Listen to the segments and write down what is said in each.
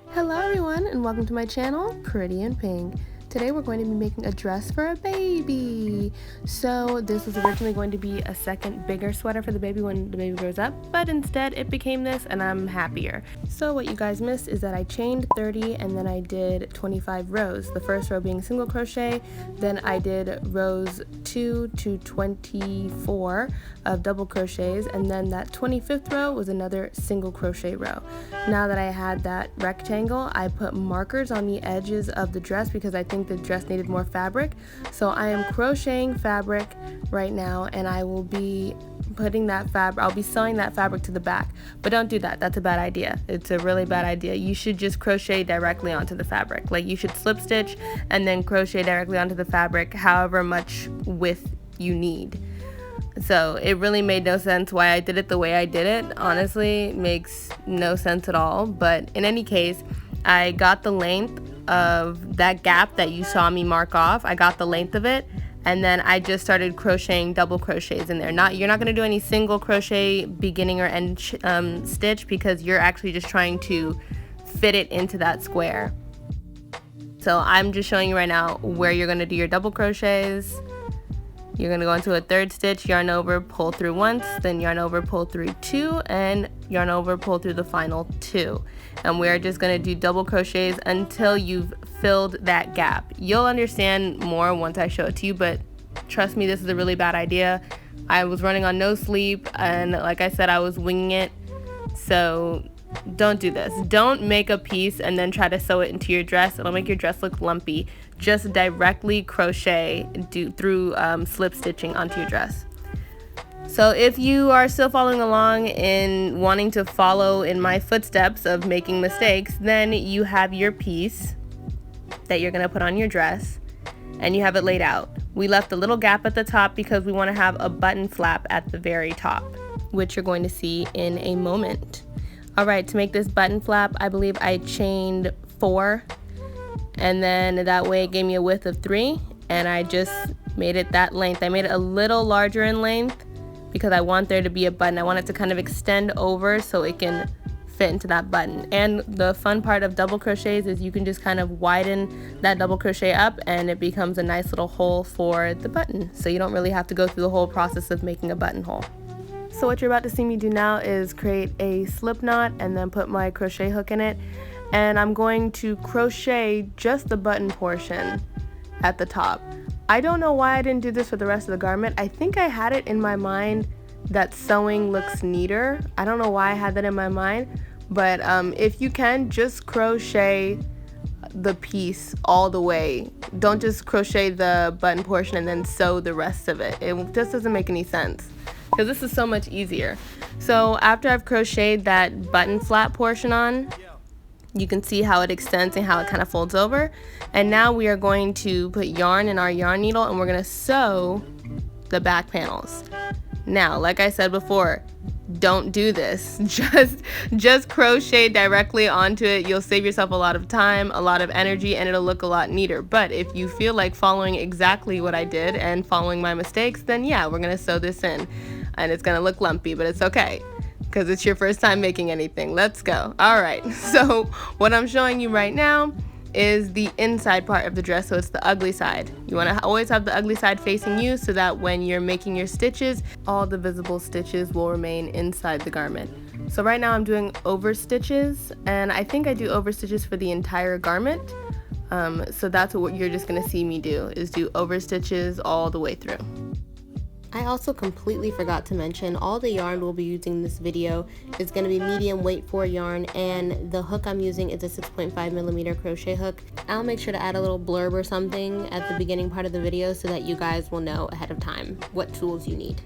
Hello everyone and welcome to my channel, Pretty in Pink. Today we're going to be making a dress for a baby. So this was originally going to be a second bigger sweater for the baby when the baby grows up, but instead it became this and I'm happier. So what you guys missed is that I chained 30 and then I did 25 rows. The first row being single crochet, then I did rows 2 to 24 of double crochets, and then that 25th row was another single crochet row. Now that I had that rectangle, I put markers on the edges of the dress because I think the dress needed more fabric. So I am crocheting fabric right now, and I will be putting that fabric, I'll be sewing that fabric to the back. But don't do that, that's a bad idea. It's a really bad idea. You should just crochet directly onto the fabric. Like, you should slip stitch and then crochet directly onto the fabric however much width you need. So it really made no sense why I did it the way I did it. Honestly, it makes no sense at all. But in any case, I got the length of that gap that you saw me mark off. I got the length of it, and then I just started crocheting double crochets in there. You're not going to do any single crochet beginning or end stitch because you're actually just trying to fit it into that square. So I'm just showing you right now where you're going to do your double crochets. You're going to go into a third stitch, yarn over, pull through once, then yarn over, pull through two, and yarn over, pull through the final two. And we're just going to do double crochets until you've filled that gap. You'll understand more once I show it to you, but trust me, this is a really bad idea. I was running on no sleep, and like I said, I was winging it. So don't do this. Don't make a piece and then try to sew it into your dress. It'll make your dress look lumpy. Just directly crochet through slip stitching onto your dress. So if you are still following along in wanting to follow in my footsteps of making mistakes, then you have your piece that you're going to put on your dress and you have it laid out. We left a little gap at the top because we want to have a button flap at the very top, which you're going to see in a moment. Alright, to make this button flap, I believe I chained 4, and then that way it gave me a width of 3, and I just made it that length. I made it a little larger in length because I want there to be a button. I want it to kind of extend over so it can fit into that button. And the fun part of double crochets is you can just kind of widen that double crochet up and it becomes a nice little hole for the button. So you don't really have to go through the whole process of making a buttonhole. So what you're about to see me do now is create a slip knot and then put my crochet hook in it, and I'm going to crochet just the button portion at the top. I don't know why I didn't do this for the rest of the garment. I think I had it in my mind that sewing looks neater. I don't know why I had that in my mind, but if you can, just crochet the piece all the way. Don't just crochet the button portion and then sew the rest of it. It just doesn't make any sense, because this is so much easier. So after I've crocheted that button flap portion on, you can see how it extends and how it kind of folds over. And now we are going to put yarn in our yarn needle and we're going to sew the back panels. Now, like I said before, don't do this. Just crochet directly onto it. You'll save yourself a lot of time, a lot of energy, and it'll look a lot neater. But if you feel like following exactly what I did and following my mistakes, then yeah, we're going to sew this in. And it's going to look lumpy, but it's okay, because it's your first time making anything. Let's go. All right, so what I'm showing you right now is the inside part of the dress, so it's the ugly side. You want to always have the ugly side facing you so that when you're making your stitches, all the visible stitches will remain inside the garment. So right now I'm doing over stitches, and I think I do over stitches for the entire garment. So that's what you're just going to see me do, is do over stitches all the way through. I also completely forgot to mention, all the yarn we'll be using in this video is going to be medium weight 4 yarn, and the hook I'm using is a 6.5mm crochet hook. I'll make sure to add a little blurb or something at the beginning part of the video so that you guys will know ahead of time what tools you need.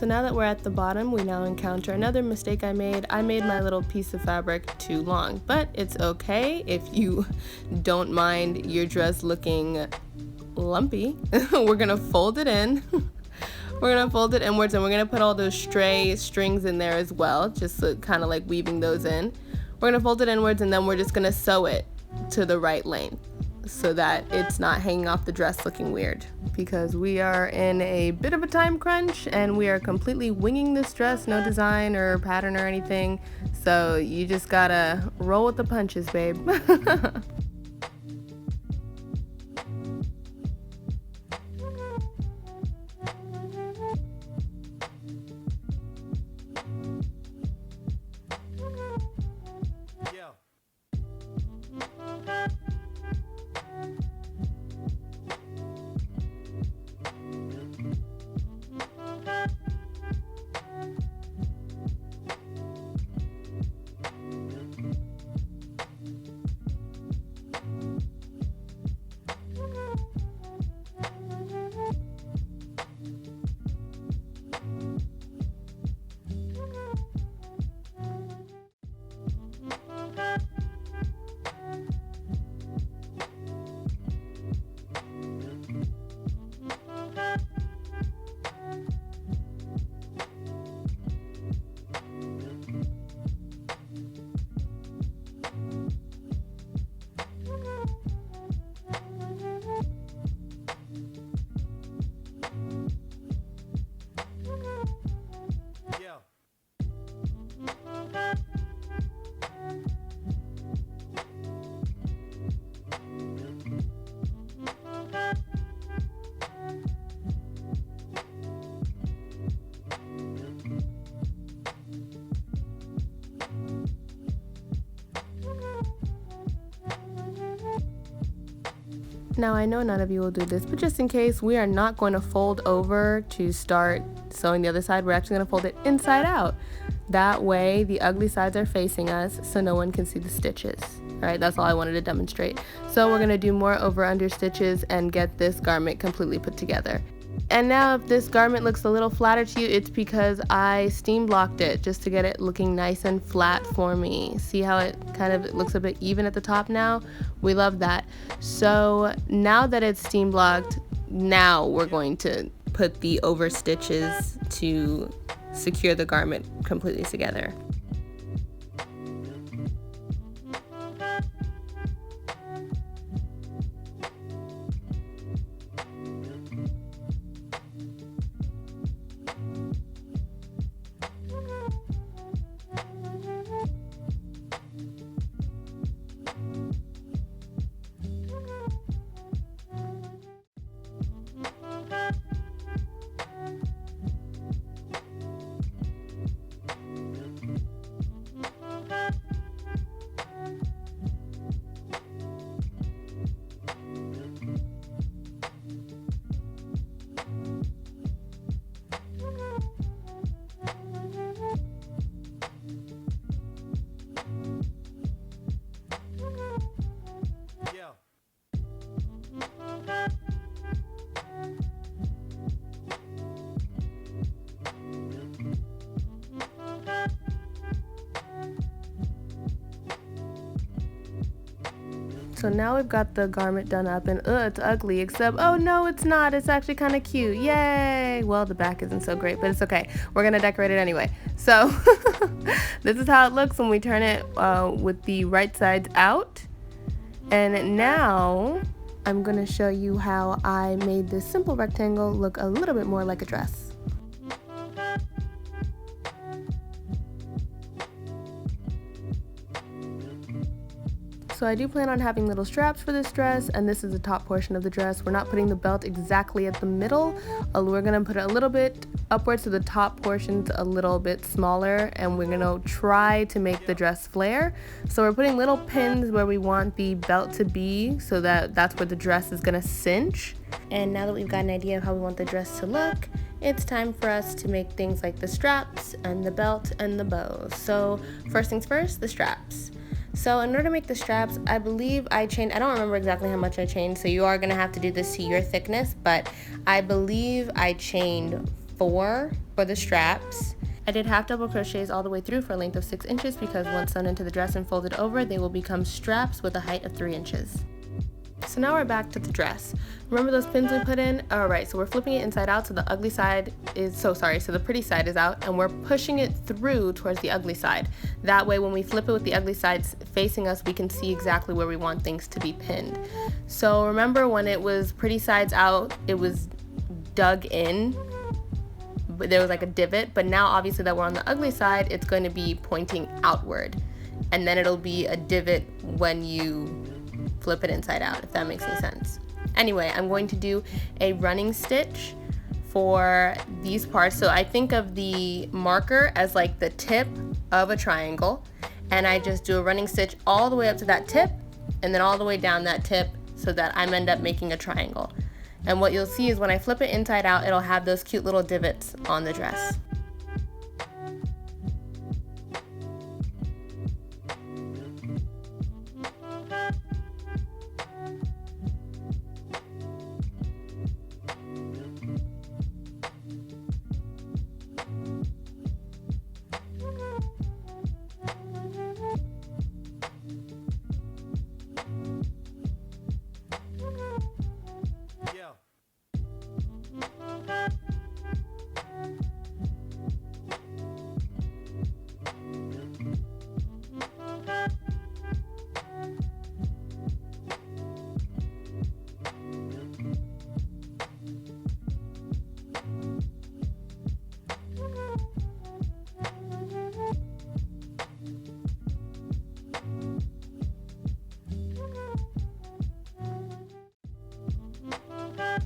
So now that we're at the bottom, we now encounter another mistake I made. I made my little piece of fabric too long, but it's okay if you don't mind your dress looking lumpy. We're gonna fold it in. We're gonna fold it inwards, and we're gonna put all those stray strings in there as well, just so, kind of like weaving those in. We're gonna fold it inwards, and then we're just gonna sew it to the right length so that it's not hanging off the dress looking weird, because we are in a bit of a time crunch and we are completely winging this dress, no design or pattern or anything, so you just gotta roll with the punches, babe. Now I know none of you will do this, but just in case, we are not going to fold over to start sewing the other side. We're actually going to fold it inside out. That way the ugly sides are facing us so no one can see the stitches. Alright, that's all I wanted to demonstrate. So we're going to do more over under stitches and get this garment completely put together. And now if this garment looks a little flatter to you, it's because I steam blocked it just to get it looking nice and flat for me. See how it kind of looks a bit even at the top now? We love that. So now that it's steam blocked, now we're going to put the over stitches to secure the garment completely together. So now we've got the garment done up, and it's ugly, except, oh no, it's not. It's actually kind of cute. Yay! Well, the back isn't so great, but it's okay. We're going to decorate it anyway. So this is how it looks when we turn it with the right sides out. And now I'm going to show you how I made this simple rectangle look a little bit more like a dress. So I do plan on having little straps for this dress, and this is the top portion of the dress. We're not putting the belt exactly at the middle. We're going to put it a little bit upwards so the top portion's a little bit smaller, and we're going to try to make the dress flare. So we're putting little pins where we want the belt to be, so that's where the dress is going to cinch. And now that we've got an idea of how we want the dress to look, it's time for us to make things like the straps and the belt and the bows. So first things first, the straps. So in order to make the straps, I believe I don't remember exactly how much I chained, so you are going to have to do this to your thickness, but I believe I chained 4 for the straps. I did half double crochets all the way through for a length of 6 inches because once sewn into the dress and folded over, they will become straps with a height of 3 inches. So now we're back to the dress. Remember those pins we put in? Alright, so we're flipping it inside out so the ugly side is, so the pretty side is out, and we're pushing it through towards the ugly side. That way when we flip it with the ugly sides facing us, we can see exactly where we want things to be pinned. So remember when it was pretty sides out, it was dug in, but there was like a divot, but now obviously that we're on the ugly side, it's going to be pointing outward, and then it'll be a divot when you flip it inside out, if that makes any sense. Anyway, I'm going to do a running stitch for these parts. So I think of the marker as like the tip of a triangle, and I just do a running stitch all the way up to that tip and then all the way down that tip so that I end up making a triangle. And what you'll see is when I flip it inside out, it'll have those cute little divots on the dress.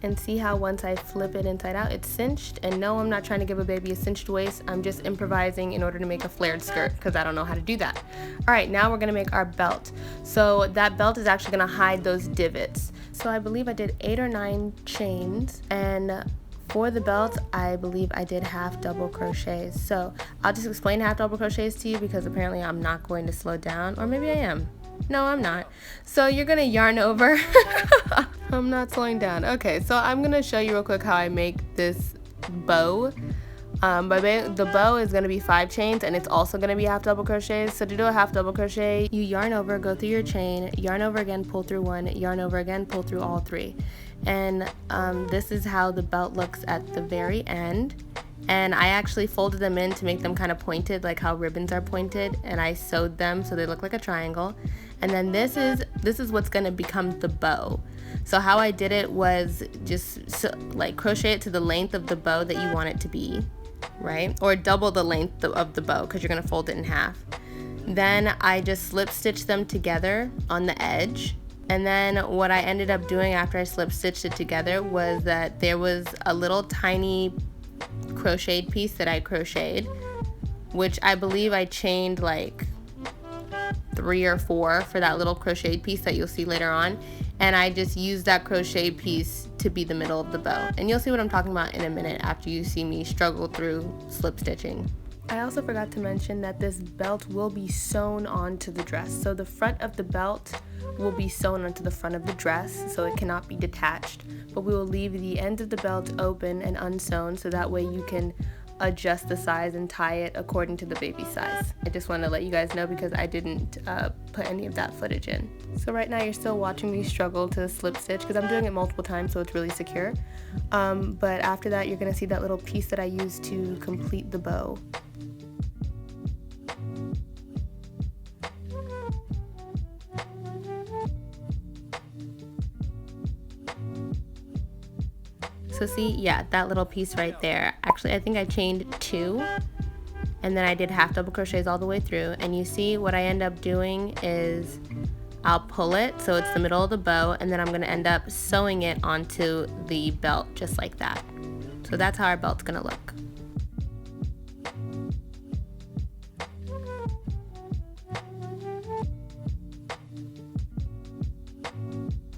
And see how once I flip it inside out, it's cinched. And no, I'm not trying to give a baby a cinched waist. I'm just improvising in order to make a flared skirt because I don't know how to do that. All right, now we're gonna make our belt. So that belt is actually gonna hide those divots. So I believe I did 8 or 9 chains, and for the belt, I believe I did half double crochets. So I'll just explain half double crochets to you because apparently I'm not going to slow down, or maybe I am. No, I'm not. So you're gonna yarn over. I'm not slowing down. Okay, so I'm gonna show you real quick how I make this bow. The bow is gonna be 5 chains, and it's also gonna be half double crochets. So to do a half double crochet, you yarn over, go through your chain, yarn over again, pull through 1, yarn over again, pull through all 3. And this is how the belt looks at the very end. And I actually folded them in to make them kind of pointed, like how ribbons are pointed, and I sewed them so they look like a triangle. And then this is what's going to become the bow. So how I did it was just like crochet it to the length of the bow that you want it to be, right? Or double the length of the bow because you're going to fold it in half. Then I just slip stitched them together on the edge. And then what I ended up doing after I slip stitched it together was that there was a little tiny crocheted piece that I crocheted, which I believe I chained like 3 or 4 for that little crocheted piece that you'll see later on, and I just used that crocheted piece to be the middle of the bow. And you'll see what I'm talking about in a minute after you see me struggle through slip stitching. I also forgot to mention that this belt will be sewn onto the dress. So the front of the belt will be sewn onto the front of the dress, so it cannot be detached. But we will leave the ends of the belt open and unsewn so that way you can adjust the size and tie it according to the baby size. I just want to let you guys know because I didn't put any of that footage in. So right now you're still watching me struggle to slip stitch because I'm doing it multiple times so it's really secure. But after that you're going to see that little piece that I used to complete the bow. So see, yeah, that little piece right there. Actually, I think I chained 2, and then I did half double crochets all the way through. And you see what I end up doing is I'll pull it so it's the middle of the bow, and then I'm going to end up sewing it onto the belt just like that. So that's how our belt's going to look.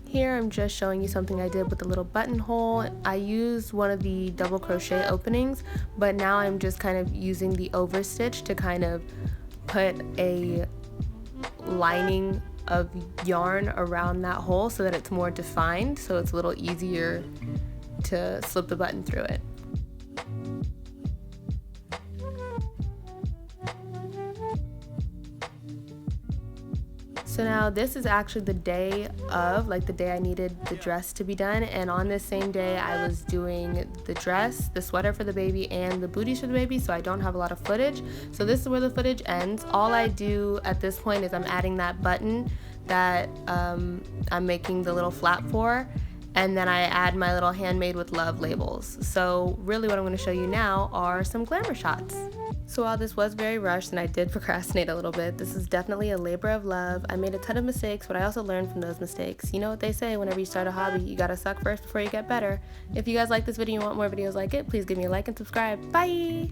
Here I'm just showing you something I did with a little buttonhole. I used one of the double crochet openings, but now I'm just kind of using the overstitch to kind of put a lining of yarn around that hole so that it's more defined, so it's a little easier to slip the button through it. So now this is actually the day of, like the day I needed the dress to be done, and on this same day I was doing the dress, the sweater for the baby, and the booties for the baby, so I don't have a lot of footage. So this is where the footage ends. All I do at this point is I'm adding that button that I'm making the little flap for, and then I add my little handmade with love labels. So really what I'm going to show you now are some glamour shots. So while this was very rushed and I did procrastinate a little bit, this is definitely a labor of love. I made a ton of mistakes, but I also learned from those mistakes. You know what they say, whenever you start a hobby, you gotta suck first before you get better. If you guys like this video and want more videos like it, please give me a like and subscribe. Bye!